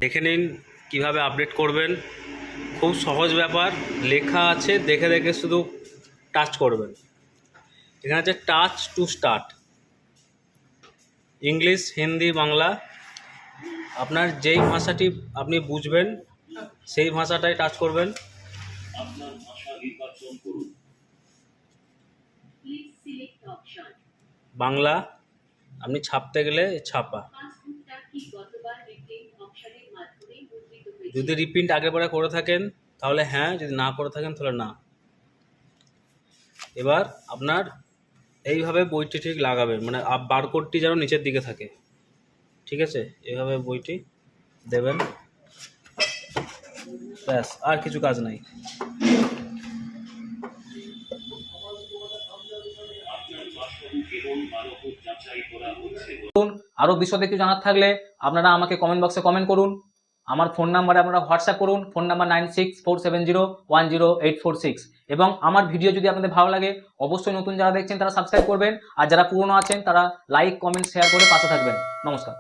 দেখে নিন কীভাবে আপডেট করবেন। খুব সহজ ব্যাপার, লেখা আছে, দেখে দেখে শুধু টাচ করবেন। এখানে আছে touch to start, English, Hindi, Bangla. আপনার যেই ভাষাটি আপনি বুঝবেন সেই ভাষাটাই টাচ করবেন। বাংলা, আপনি ছাপতে গেলে ছাপা। যদি রিপ্রিন্ট আগের বারে করে থাকেন তাহলে হ্যাঁ, যদি না করে থাকেন তাহলে না। এবার আপনার এইভাবে বইটি ঠিক লাগাবেন, মানে বারকোডটি যেন নিচের দিকে থাকে। ঠিক আছে, এইভাবে বইটি দেবেন, ব্যাস, আর কিছু কাজ নাই। আরও বিশদে কিছু জানার থাকলে আপনারা আমাকে কমেন্ট বক্সে কমেন্ট করুন। আমার ফোন নাম্বারে আপনারা হোয়াটসঅ্যাপ করুন, ফোন নাম্বার 9647010846। এবং আমার ভিডিও যদি আপনাদের ভালো লাগে অবশ্যই নতুন যারা দেখছেন তারা সাবস্ক্রাইব করবেন, আর যারা পুরনো আছেন তারা লাইক, কমেন্ট, শেয়ার করে পাশে থাকবেন। নমস্কার।